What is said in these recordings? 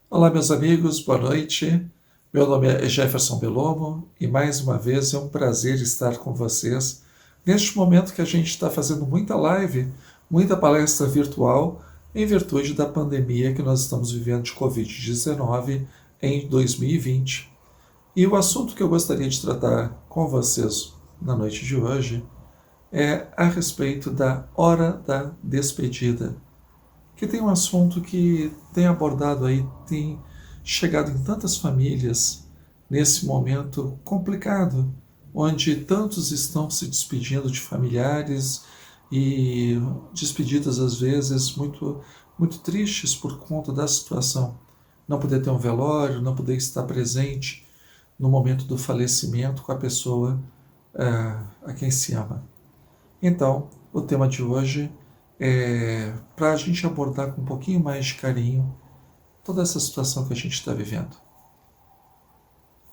Olá, meus amigos, boa noite. Meu nome é Jefferson Belomo e mais uma vez é um prazer estar com vocês neste momento que a gente está fazendo muita live, muita palestra virtual em virtude da pandemia que nós estamos vivendo de Covid-19 em 2020. E o assunto que eu gostaria de tratar com vocês na noite de hoje é a respeito da hora da despedida, que tem um assunto que tem abordado aí, tem chegado em tantas famílias nesse momento complicado, onde tantos estão se despedindo de familiares e despedidas às vezes muito tristes por conta da situação. Não poder ter um velório, não poder estar presente no momento do falecimento com a pessoa a quem se ama. Então, o tema de hoje é para a gente abordar com um pouquinho mais de carinho toda essa situação que a gente está vivendo.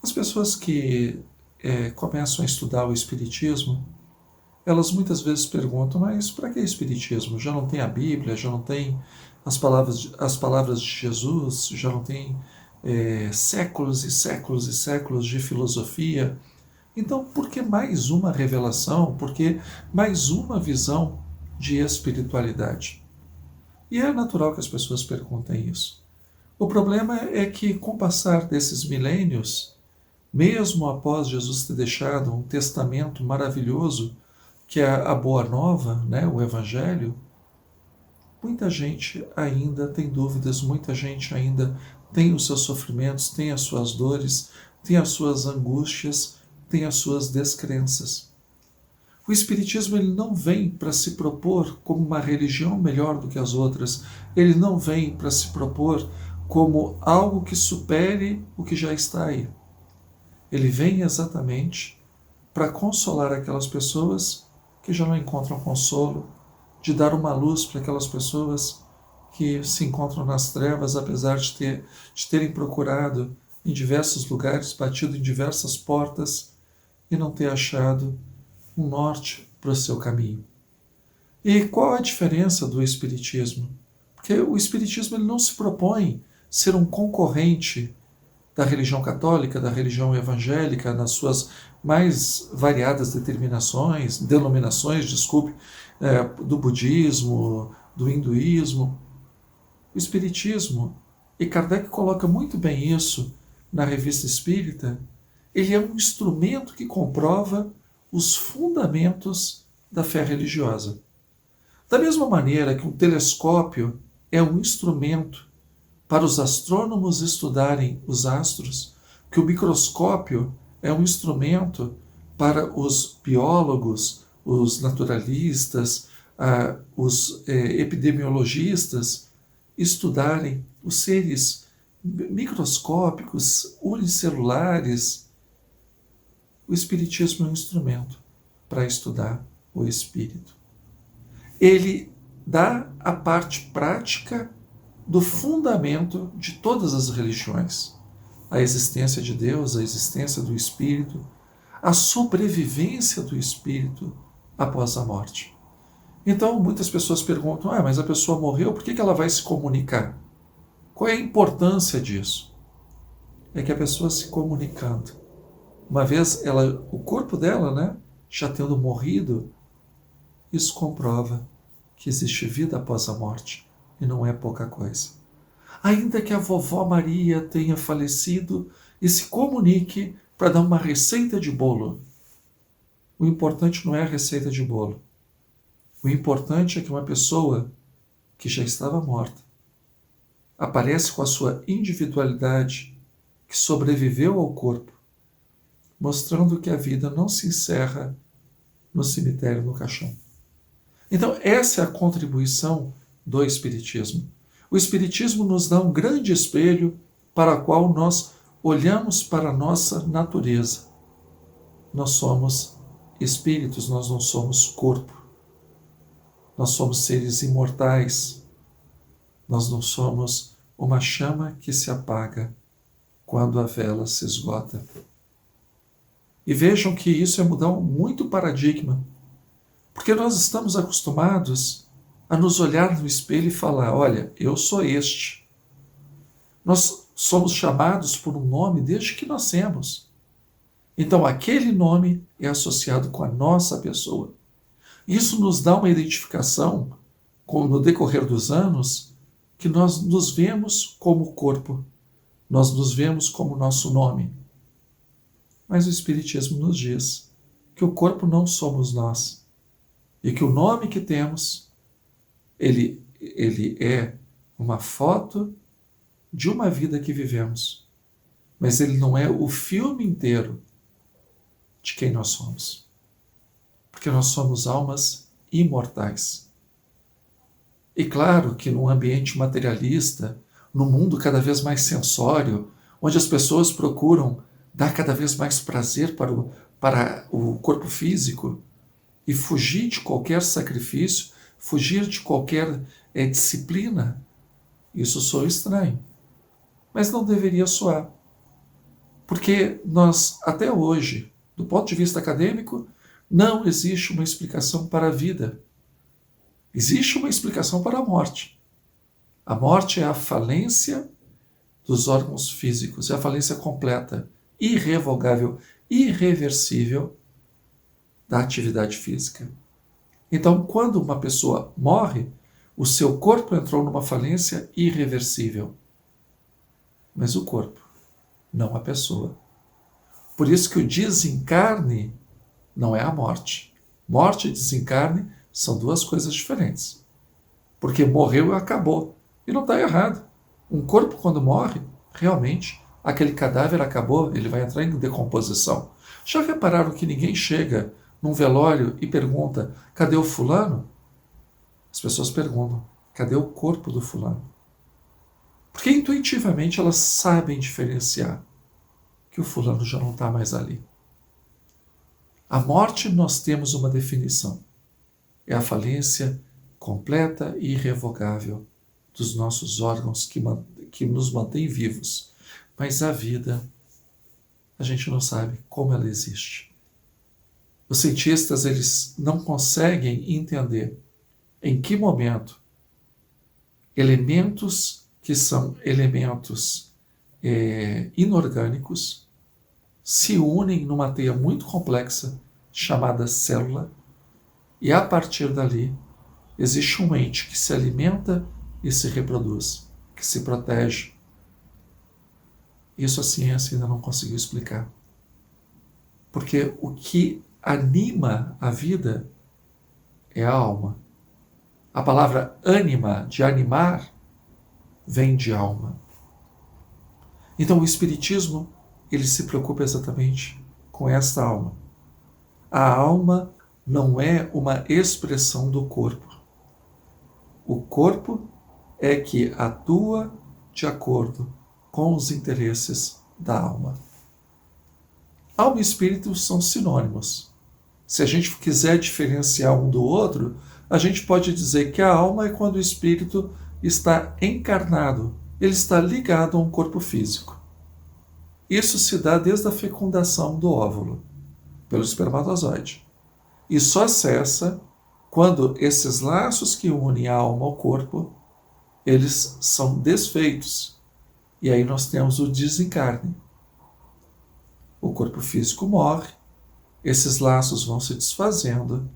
As pessoas que começam a estudar o Espiritismo, elas muitas vezes perguntam, mas para que Espiritismo? Já não tem a Bíblia, já não tem as palavras de Jesus, já não tem séculos e séculos e séculos de filosofia. Então, por que mais uma revelação? Por que mais uma visão de espiritualidade? E é natural que as pessoas perguntem isso. O problema é que, com o passar desses milênios, mesmo após Jesus ter deixado um testamento maravilhoso, que é a Boa Nova, né, o Evangelho, muita gente ainda tem dúvidas, muita gente ainda tem os seus sofrimentos, tem as suas dores, tem as suas angústias, tem as suas descrenças. O Espiritismo ele não vem para se propor como uma religião melhor do que as outras, ele não vem para se propor como algo que supere o que já está aí. Ele vem exatamente para consolar aquelas pessoas que já não encontram consolo, de dar uma luz para aquelas pessoas que se encontram nas trevas, apesar de terem procurado em diversos lugares, batido em diversas portas e não ter achado um norte para o seu caminho. E qual a diferença do Espiritismo? Porque o Espiritismo ele não se propõe ser um concorrente da religião católica, da religião evangélica, nas suas mais variadas denominações, do budismo, do hinduísmo. O Espiritismo, e Kardec coloca muito bem isso na Revista Espírita, ele é um instrumento que comprova os fundamentos da fé religiosa. Da mesma maneira que um telescópio é um instrumento para os astrônomos estudarem os astros, que o microscópio é um instrumento para os biólogos, os naturalistas, os epidemiologistas estudarem os seres microscópicos, unicelulares. O Espiritismo é um instrumento para estudar o espírito. Ele dá a parte prática do fundamento de todas as religiões. A existência de Deus, a existência do espírito, a sobrevivência do espírito após a morte. Então, muitas pessoas perguntam, mas a pessoa morreu, por que ela vai se comunicar? Qual é a importância disso? É que a pessoa se comunicando, uma vez o corpo dela, já tendo morrido, isso comprova que existe vida após a morte, e não é pouca coisa. Ainda que a vovó Maria tenha falecido e se comunique para dar uma receita de bolo, o importante não é a receita de bolo. O importante é que uma pessoa que já estava morta aparece com a sua individualidade, que sobreviveu ao corpo, mostrando que a vida não se encerra no cemitério, no caixão. Então, essa é a contribuição do Espiritismo. O Espiritismo nos dá um grande espelho para o qual nós olhamos para a nossa natureza. Nós somos espíritos, nós não somos corpo. Nós somos seres imortais. Nós não somos uma chama que se apaga quando a vela se esgota. E vejam que isso é mudar muito o paradigma. Porque nós estamos acostumados a nos olhar no espelho e falar: olha, eu sou este. Nós somos chamados por um nome desde que nascemos. Então, aquele nome é associado com a nossa pessoa. Isso nos dá uma identificação, no decorrer dos anos, que nós nos vemos como corpo, nós nos vemos como nosso nome. Mas o Espiritismo nos diz que o corpo não somos nós, e que o nome que temos, ele é uma foto de uma vida que vivemos, mas ele não é o filme inteiro de quem nós somos. Porque nós somos almas imortais. E claro que num ambiente materialista, num mundo cada vez mais sensório, onde as pessoas procuram dar cada vez mais prazer para o corpo físico e fugir de qualquer sacrifício, fugir de qualquer disciplina, isso soa estranho. Mas não deveria soar. Porque nós, até hoje, do ponto de vista acadêmico, não existe uma explicação para a vida. Existe uma explicação para a morte. A morte é a falência dos órgãos físicos, é a falência completa, irrevogável, irreversível da atividade física. Então, quando uma pessoa morre, o seu corpo entrou numa falência irreversível. Mas o corpo, não a pessoa. Por isso que o desencarne não é a morte. Morte e desencarne são duas coisas diferentes. Porque morreu e acabou. E não está errado. Um corpo, quando morre, realmente, aquele cadáver acabou, ele vai entrar em decomposição. Já repararam que ninguém chega num velório e pergunta: cadê o fulano? As pessoas perguntam: cadê o corpo do fulano? Porque intuitivamente elas sabem diferenciar que o fulano já não está mais ali. A morte, nós temos uma definição. É a falência completa e irrevogável dos nossos órgãos que nos mantém vivos. Mas a vida, a gente não sabe como ela existe. Os cientistas, eles não conseguem entender em que momento elementos que são elementos inorgânicos se unem numa teia muito complexa chamada célula, e a partir dali existe um ente que se alimenta e se reproduz, que se protege. Isso a ciência ainda não conseguiu explicar. Porque o que anima a vida é a alma. A palavra ânima, de animar, vem de alma. Então o Espiritismo, ele se preocupa exatamente com esta alma. A alma não é uma expressão do corpo. O corpo é que atua de acordo com os interesses da alma. Alma e espírito são sinônimos. Se a gente quiser diferenciar um do outro, a gente pode dizer que a alma é quando o espírito está encarnado, ele está ligado a um corpo físico. Isso se dá desde a fecundação do óvulo, pelo espermatozoide. E só cessa quando esses laços que unem a alma ao corpo, eles são desfeitos. E aí nós temos o desencarne. O corpo físico morre, esses laços vão se desfazendo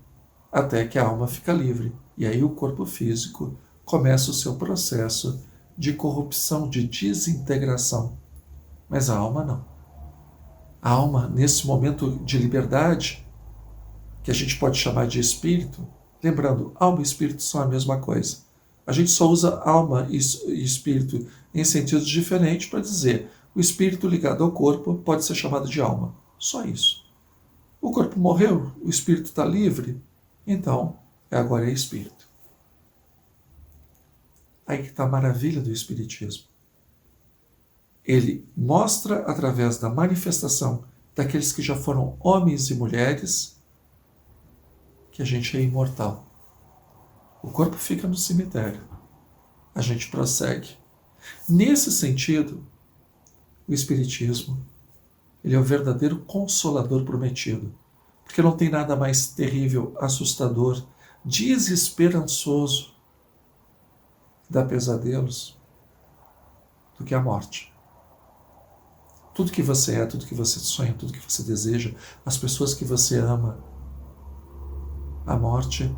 até que a alma fica livre. E aí o corpo físico começa o seu processo de corrupção, de desintegração. Mas a alma não. A alma, nesse momento de liberdade, que a gente pode chamar de espírito, lembrando, alma e espírito são a mesma coisa. A gente só usa alma e espírito em sentidos diferentes para dizer o espírito ligado ao corpo pode ser chamado de alma. Só isso. O corpo morreu, o espírito está livre, então agora é espírito. Aí que está a maravilha do Espiritismo. Ele mostra, através da manifestação daqueles que já foram homens e mulheres, que a gente é imortal. O corpo fica no cemitério. A gente prossegue. Nesse sentido, o Espiritismo, ele é o verdadeiro consolador prometido. Porque não tem nada mais terrível, assustador, desesperançoso, que dá pesadelos, do que a morte. Tudo que você é, tudo que você sonha, tudo que você deseja, as pessoas que você ama, a morte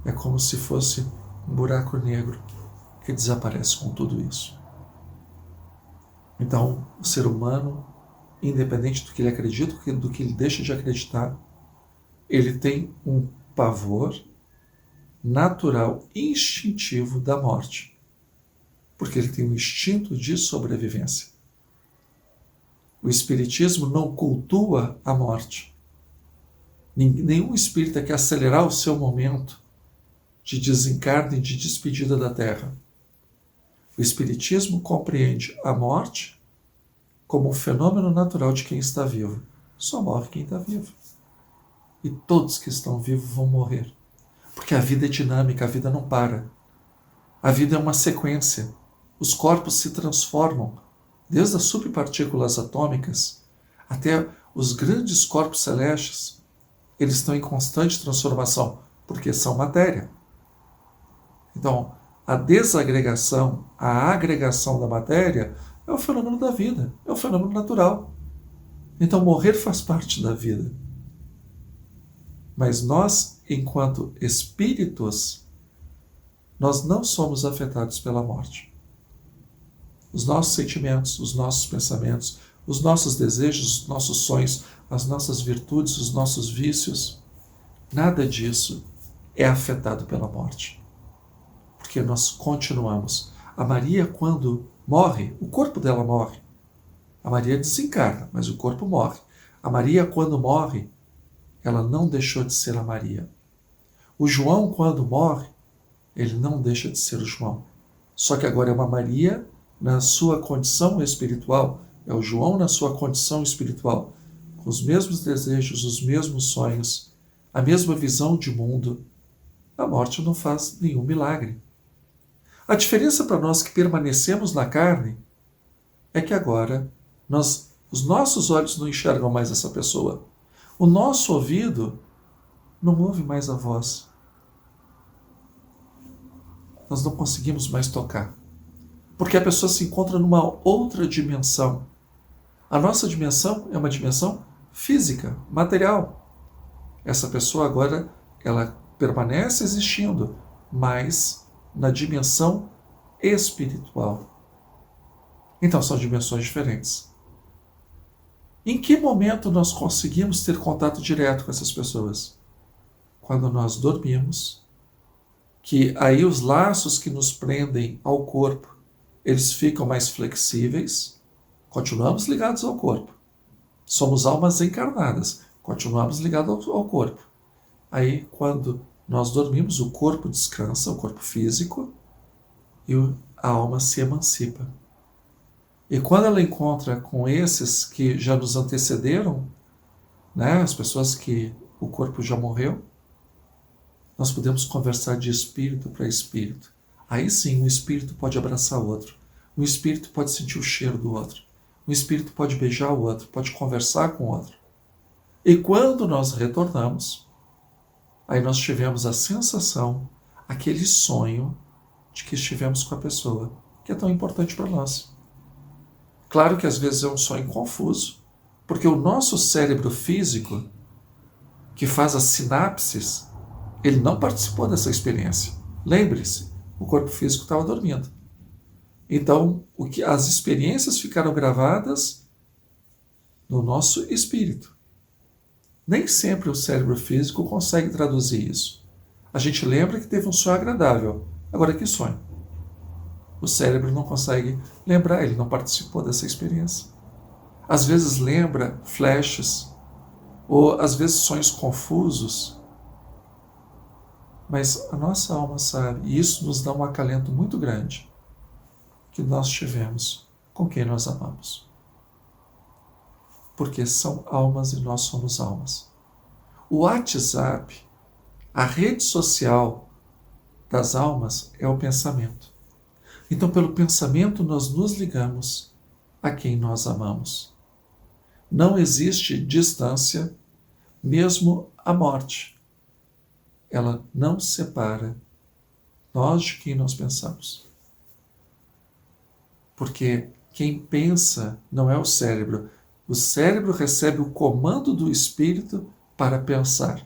é como se fosse um buraco negro que desaparece com tudo isso. Então, o ser humano, independente do que ele acredita, do que ele deixa de acreditar, ele tem um pavor natural, instintivo da morte. Porque ele tem um instinto de sobrevivência. O Espiritismo não cultua a morte. Nenhum espírita quer acelerar o seu momento de desencarne e de despedida da Terra. O Espiritismo compreende a morte como um fenômeno natural de quem está vivo. Só morre quem está vivo. E todos que estão vivos vão morrer. Porque a vida é dinâmica, a vida não para. A vida é uma sequência. Os corpos se transformam, desde as subpartículas atômicas até os grandes corpos celestes. Eles estão em constante transformação, porque são matéria. Então, a desagregação, a agregação da matéria é o fenômeno da vida, é o fenômeno natural. Então, morrer faz parte da vida. Mas nós, enquanto espíritos, nós não somos afetados pela morte. Os nossos sentimentos, os nossos pensamentos, os nossos desejos, os nossos sonhos, as nossas virtudes, os nossos vícios, nada disso é afetado pela morte. Porque nós continuamos. A Maria, quando morre, o corpo dela morre. A Maria desencarna, mas o corpo morre. A Maria, quando morre, ela não deixou de ser a Maria. O João, quando morre, ele não deixa de ser o João. Só que agora é uma Maria na sua condição espiritual, é o João na sua condição espiritual, com os mesmos desejos, os mesmos sonhos, a mesma visão de mundo. A morte não faz nenhum milagre. A diferença para nós que permanecemos na carne é que agora os nossos olhos não enxergam mais essa pessoa. O nosso ouvido não ouve mais a voz. Nós não conseguimos mais tocar. Porque a pessoa se encontra numa outra dimensão. A nossa dimensão é uma dimensão física, material. Essa pessoa agora, ela permanece existindo, mas na dimensão espiritual. Então são dimensões diferentes. Em que momento nós conseguimos ter contato direto com essas pessoas? Quando nós dormimos, que aí os laços que nos prendem ao corpo, eles ficam mais flexíveis, continuamos ligados ao corpo. Somos almas encarnadas, continuamos ligados ao corpo. Aí, quando nós dormimos, o corpo descansa, o corpo físico, e a alma se emancipa. E quando ela encontra com esses que já nos antecederam, né, as pessoas que o corpo já morreu, nós podemos conversar de espírito para espírito. Aí sim, um espírito pode abraçar o outro. Um espírito pode sentir o cheiro do outro. Um espírito pode beijar o outro, pode conversar com o outro. E quando nós retornamos, aí nós tivemos a sensação, aquele sonho de que estivemos com a pessoa, que é tão importante para nós. Claro que às vezes é um sonho confuso, porque o nosso cérebro físico, que faz as sinapses, ele não participou dessa experiência. Lembre-se, o corpo físico estava dormindo. Então, as experiências ficaram gravadas no nosso espírito. Nem sempre o cérebro físico consegue traduzir isso. A gente lembra que teve um sonho agradável. Agora, que sonho? O cérebro não consegue lembrar, ele não participou dessa experiência. Às vezes lembra flashes, ou às vezes sonhos confusos. Mas a nossa alma sabe, e isso nos dá um acalento muito grande, que nós tivemos com quem nós amamos. Porque são almas e nós somos almas. O WhatsApp, a rede social das almas, é o pensamento. Então, pelo pensamento, nós nos ligamos a quem nós amamos. Não existe distância, Mesmo a morte, ela não separa nós de quem nós pensamos. Porque quem pensa não é o cérebro. O cérebro recebe o comando do espírito para pensar.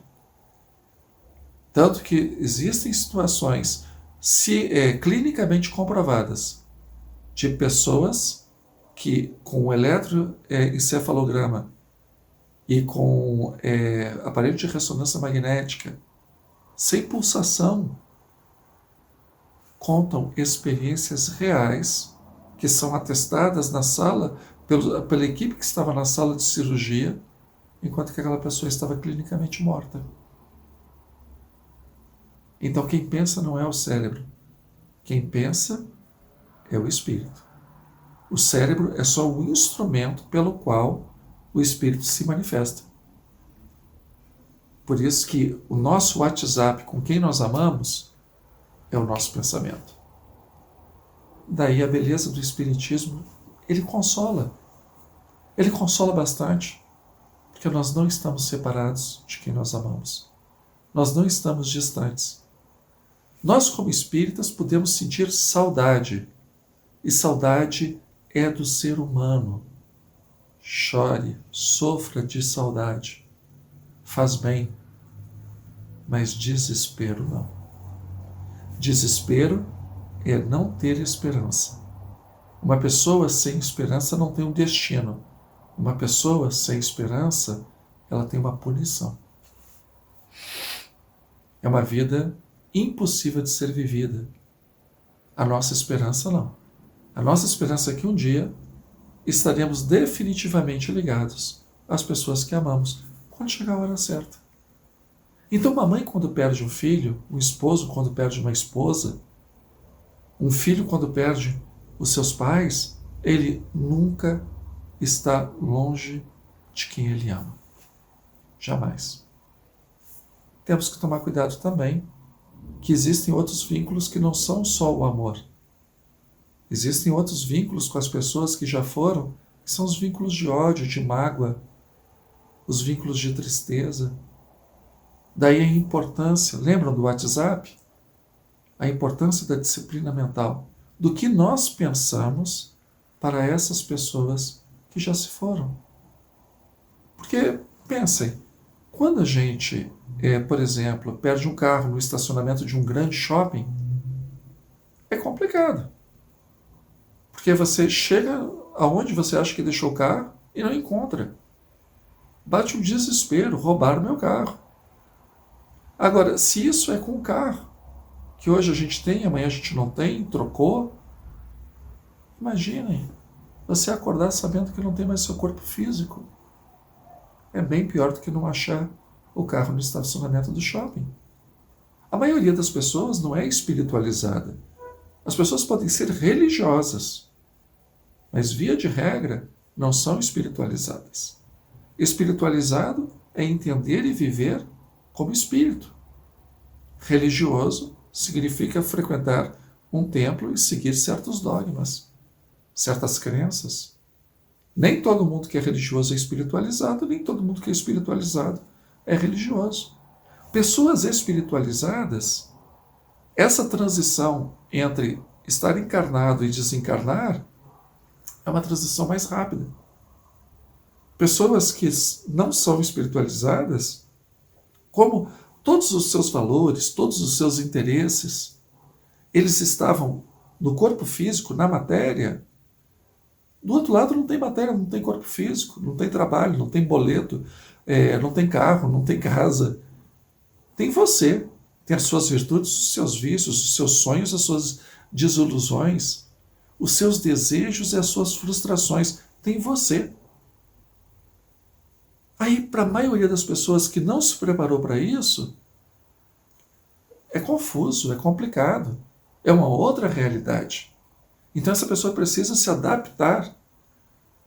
Tanto que existem situações clinicamente comprovadas de pessoas que com o eletroencefalograma e com aparelho de ressonância magnética, sem pulsação, contam experiências reais que são atestadas na sala pela equipe que estava na sala de cirurgia, enquanto que aquela pessoa estava clinicamente morta. Então quem pensa não é o cérebro. Quem pensa é o espírito. O cérebro é só o instrumento pelo qual o espírito se manifesta. Por isso que o nosso WhatsApp com quem nós amamos é o nosso pensamento. Daí a beleza do espiritismo, ele consola. Ele consola bastante, porque nós não estamos separados de quem nós amamos. Nós não estamos distantes. Nós, como espíritas, podemos sentir saudade. E saudade é do ser humano. Chore, sofra de saudade. Faz bem. Mas desespero não. Desespero é não ter esperança. Uma pessoa sem esperança não tem um destino. Uma pessoa sem esperança, ela tem uma punição. É uma vida impossível de ser vivida. A nossa esperança não. A nossa esperança é que um dia estaremos definitivamente ligados às pessoas que amamos, quando chegar a hora certa. Então, uma mãe quando perde um filho, um esposo quando perde uma esposa, um filho quando perde os seus pais, ele nunca está longe de quem ele ama. Jamais. Temos que tomar cuidado também que existem outros vínculos que não são só o amor. Existem outros vínculos com as pessoas que já foram, que são os vínculos de ódio, de mágoa, os vínculos de tristeza. Daí a importância, lembram do WhatsApp? A importância da disciplina mental, do que nós pensamos para essas pessoas que já se foram. Porque, pensem, quando a gente, por exemplo, perde um carro no estacionamento de um grande shopping, é complicado. Porque você chega aonde você acha que deixou o carro e não encontra. Bate um desespero, roubaram meu carro. Agora, se isso é com o carro, que hoje a gente tem, amanhã a gente não tem, trocou, imaginem, você acordar sabendo que não tem mais seu corpo físico. É bem pior do que não achar o carro no estacionamento do shopping. A maioria das pessoas não é espiritualizada. As pessoas podem ser religiosas, mas via de regra não são espiritualizadas. Espiritualizado é entender e viver como espírito. Religioso significa frequentar um templo e seguir certos dogmas, certas crenças. Nem todo mundo que é religioso é espiritualizado, nem todo mundo que é espiritualizado é religioso. Pessoas espiritualizadas, essa transição entre estar encarnado e desencarnar é uma transição mais rápida. Pessoas que não são espiritualizadas, como todos os seus valores, todos os seus interesses, eles estavam no corpo físico, na matéria. Do outro lado não tem matéria, não tem corpo físico, não tem trabalho, não tem boleto, não tem carro, não tem casa. Tem você, tem as suas virtudes, os seus vícios, os seus sonhos, as suas desilusões, os seus desejos e as suas frustrações. Tem você. Aí, para a maioria das pessoas que não se preparou para isso, é confuso, é complicado, é uma outra realidade. Então essa pessoa precisa se adaptar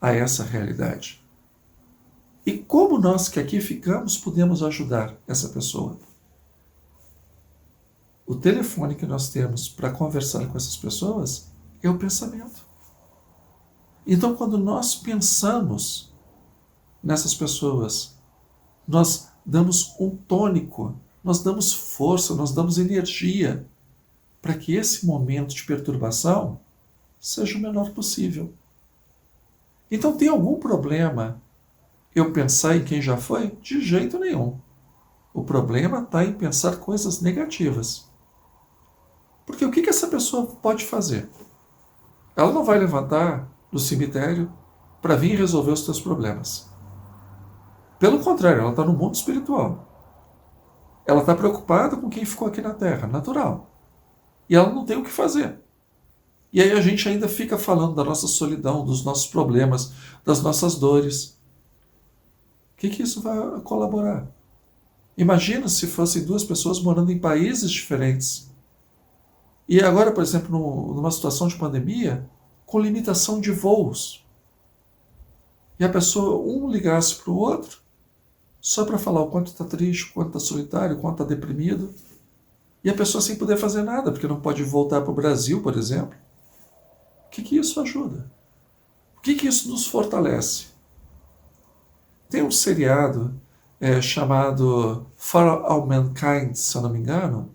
a essa realidade. E como nós que aqui ficamos podemos ajudar essa pessoa? O telefone que nós temos para conversar com essas pessoas é o pensamento. Então quando nós pensamos nessas pessoas, nós damos um tônico, nós damos força, nós damos energia para que esse momento de perturbação seja o menor possível. Então, tem algum problema eu pensar em quem já foi? De jeito nenhum. O problema está em pensar coisas negativas. Porque o que essa pessoa pode fazer? Ela não vai levantar do cemitério para vir resolver os teus problemas. Pelo contrário, ela está no mundo espiritual. Ela está preocupada com quem ficou aqui na Terra, natural. E ela não tem o que fazer. E aí a gente ainda fica falando da nossa solidão, dos nossos problemas, das nossas dores. O que isso vai colaborar? Imagina se fossem duas pessoas morando em países diferentes. E agora, por exemplo, numa situação de pandemia, com limitação de voos. E a pessoa, um ligasse para o outro, só para falar o quanto está triste, o quanto está solitário, o quanto está deprimido. E a pessoa sem poder fazer nada, porque não pode voltar para o Brasil, por exemplo. O que isso ajuda? O que isso nos fortalece? Tem um seriado chamado For All Mankind, se eu não me engano,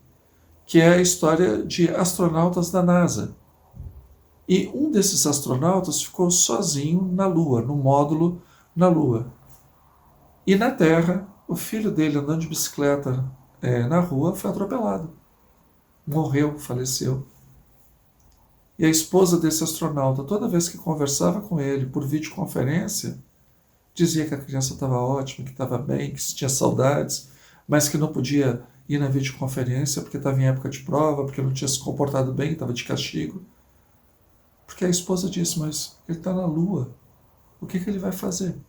que é a história de astronautas da NASA. E um desses astronautas ficou sozinho na Lua, no módulo na Lua. E na Terra, o filho dele andando de bicicleta na rua foi atropelado. Morreu, faleceu. E a esposa desse astronauta, toda vez que conversava com ele por videoconferência, dizia que a criança estava ótima, que estava bem, que tinha saudades, mas que não podia ir na videoconferência porque estava em época de prova, porque não tinha se comportado bem, estava de castigo. Porque a esposa disse, mas ele está na Lua, o que ele vai fazer?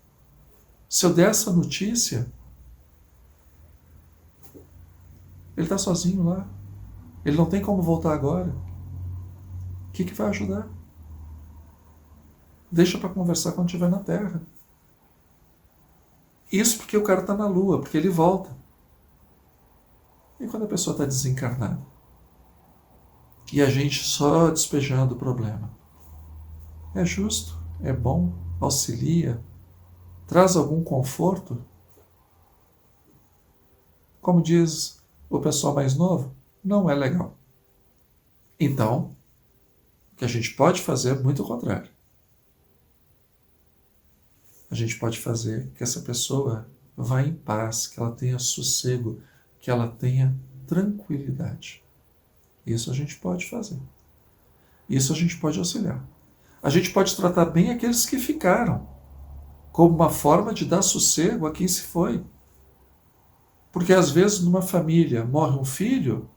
Se eu der essa notícia, ele está sozinho lá, ele não tem como voltar agora. O que vai ajudar? Deixa para conversar quando estiver na Terra. Isso porque o cara está na Lua, porque ele volta. E quando a pessoa está desencarnada? E a gente só despejando o problema. É justo? É bom? Auxilia? Traz algum conforto? Como diz o pessoal mais novo, não é legal. Então, o que a gente pode fazer é muito o contrário. A gente pode fazer que essa pessoa vá em paz, que ela tenha sossego, que ela tenha tranquilidade. Isso a gente pode fazer. Isso a gente pode auxiliar. A gente pode tratar bem aqueles que ficaram, como uma forma de dar sossego a quem se foi. Porque às vezes numa família morre um filho,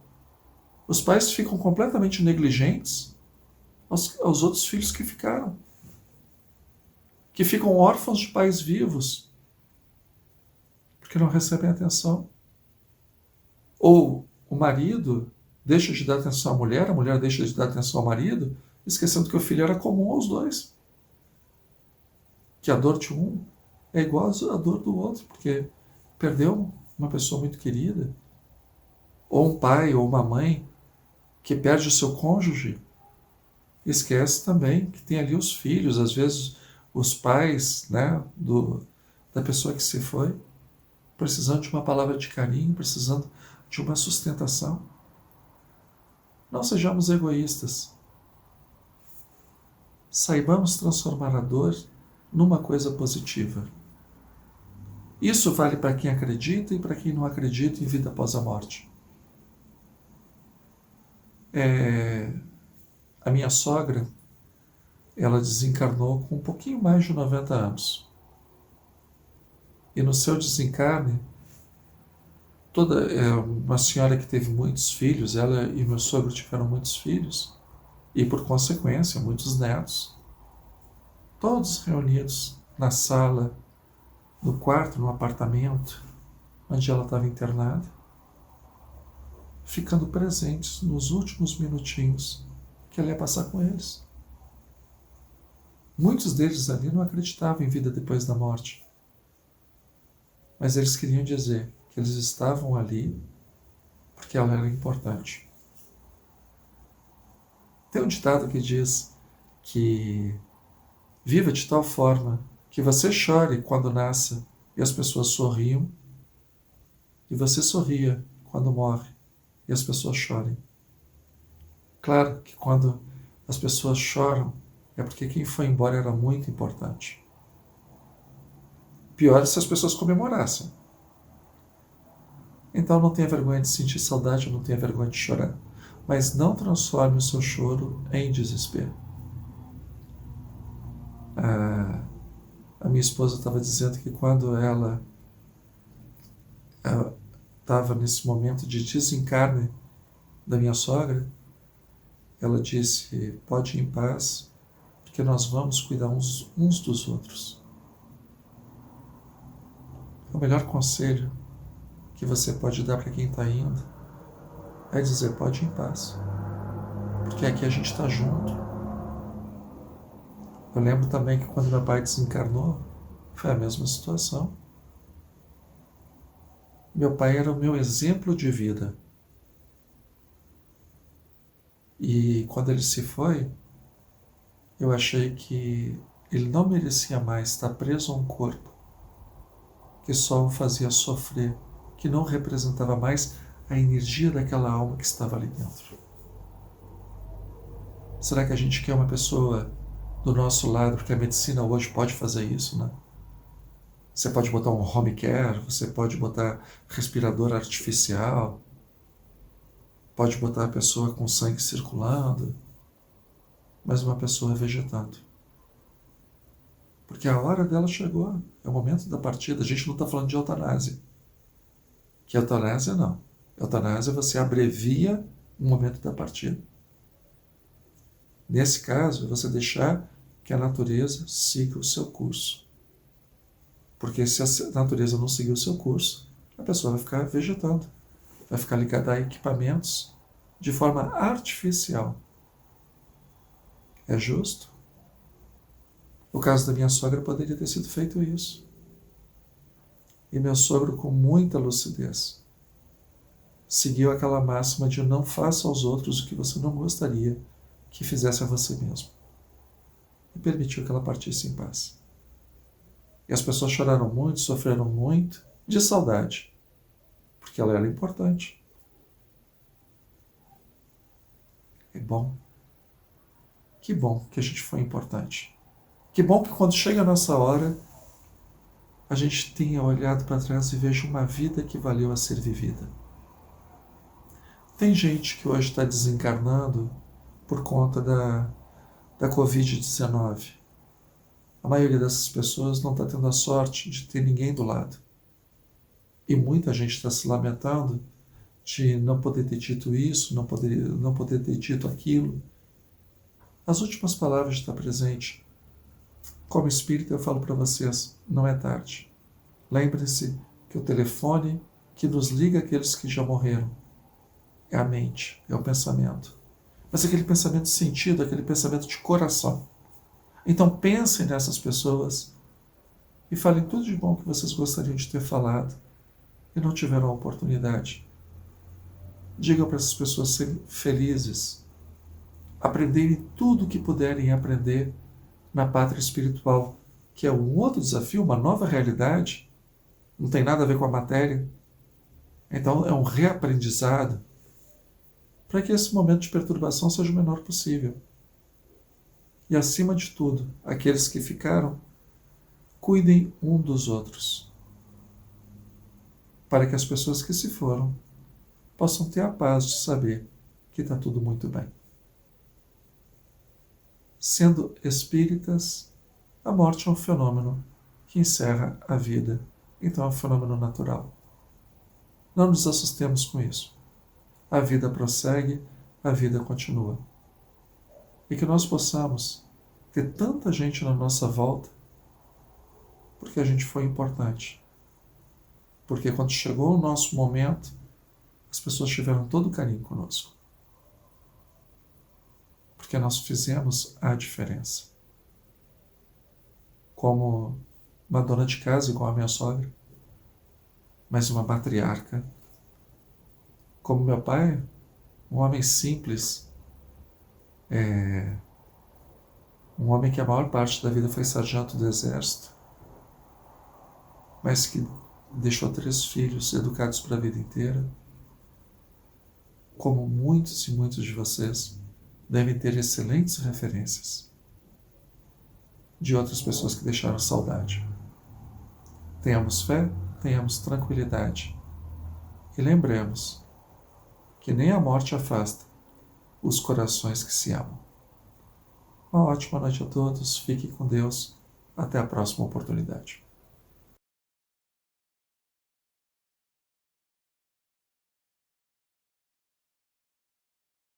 os pais ficam completamente negligentes aos outros filhos que ficaram. Que ficam órfãos de pais vivos, porque não recebem atenção. Ou o marido deixa de dar atenção à mulher, a mulher deixa de dar atenção ao marido, esquecendo que o filho era comum aos dois. Que a dor de um é igual à dor do outro, porque perdeu uma pessoa muito querida. Ou um pai ou uma mãe que perde o seu cônjuge, esquece também que tem ali os filhos, às vezes os pais, né, da pessoa que se foi, precisando de uma palavra de carinho, precisando de uma sustentação. Não sejamos egoístas. Saibamos transformar a dor numa coisa positiva. Isso vale para quem acredita e para quem não acredita em vida após a morte. A minha sogra, ela desencarnou com um pouquinho mais de 90 anos. E no seu desencarne, uma senhora que teve muitos filhos, ela e meu sogro tiveram muitos filhos, e por consequência, muitos netos. Todos reunidos na sala, no quarto, no apartamento, onde ela estava internada, ficando presentes nos últimos minutinhos que ela ia passar com eles. Muitos deles ali não acreditavam em vida depois da morte. Mas eles queriam dizer que eles estavam ali porque ela era importante. Tem um ditado que diz que viva de tal forma que você chore quando nasça e as pessoas sorriam, e você sorria quando morre e as pessoas chorem. Claro que quando as pessoas choram é porque quem foi embora era muito importante. Pior é se as pessoas comemorassem. Então não tenha vergonha de sentir saudade, não tenha vergonha de chorar. Mas não transforme o seu choro em desespero. A minha esposa estava dizendo que quando ela estava nesse momento de desencarne da minha sogra, ela disse, pode ir em paz, porque nós vamos cuidar uns dos outros. O melhor conselho que você pode dar para quem está indo é dizer, pode ir em paz, porque aqui a gente está junto. Eu lembro também que quando meu pai desencarnou, foi a mesma situação. Meu pai era o meu exemplo de vida. E quando ele se foi, eu achei que ele não merecia mais estar preso a um corpo que só o fazia sofrer, que não representava mais a energia daquela alma que estava ali dentro. Será que a gente quer uma pessoa do nosso lado, porque a medicina hoje pode fazer isso, né? Você pode botar um home care, você pode botar respirador artificial, pode botar a pessoa com sangue circulando, mas uma pessoa vegetando. Porque a hora dela chegou, é o momento da partida. A gente não está falando de eutanásia. Que eutanásia não. Eutanásia você abrevia o momento da partida. Nesse caso, é você deixar que a natureza siga o seu curso. Porque se a natureza não seguir o seu curso, a pessoa vai ficar vegetando. Vai ficar ligada a equipamentos de forma artificial. É justo? No caso da minha sogra, poderia ter sido feito isso. E meu sogro, com muita lucidez, seguiu aquela máxima de não faça aos outros o que você não gostaria que fizesse a você mesmo. E permitiu que ela partisse em paz. E as pessoas choraram muito, sofreram muito, de saudade, porque ela era importante. É bom. Que bom que a gente foi importante. Que bom que quando chega a nossa hora, a gente tenha olhado para trás e veja uma vida que valeu a ser vivida. Tem gente que hoje está desencarnando por conta da Covid-19. A maioria dessas pessoas não está tendo a sorte de ter ninguém do lado. E muita gente está se lamentando de não poder ter dito isso, não poder ter dito aquilo. As últimas palavras de estar presente. Como espírita, eu falo para vocês, não é tarde. Lembre-se que o telefone que nos liga àqueles que já morreram é a mente, é o pensamento. Mas aquele pensamento de sentido, aquele pensamento de coração. Então pensem nessas pessoas e falem tudo de bom que vocês gostariam de ter falado e não tiveram a oportunidade. Digam para essas pessoas serem felizes, aprenderem tudo o que puderem aprender na pátria espiritual, que é um outro desafio, uma nova realidade, não tem nada a ver com a matéria. Então é um reaprendizado para que esse momento de perturbação seja o menor possível. E acima de tudo, aqueles que ficaram, cuidem um dos outros, para que as pessoas que se foram possam ter a paz de saber que está tudo muito bem. Sendo espíritas, a morte é um fenômeno que encerra a vida, então é um fenômeno natural. Não nos assustemos com isso. A vida prossegue, a vida continua. E que nós possamos ter tanta gente na nossa volta, porque a gente foi importante. Porque quando chegou o nosso momento, as pessoas tiveram todo o carinho conosco. Porque nós fizemos a diferença. Como uma dona de casa, igual a minha sogra, mas uma matriarca. Como meu pai, um homem simples, um homem que a maior parte da vida foi sargento do exército, mas que deixou 3 filhos educados para a vida inteira. Como muitos e muitos de vocês, devem ter excelentes referências de outras pessoas que deixaram saudade. Tenhamos fé, tenhamos tranquilidade e lembremos que nem a morte afasta os corações que se amam. Uma ótima noite a todos, fiquem com Deus, até a próxima oportunidade.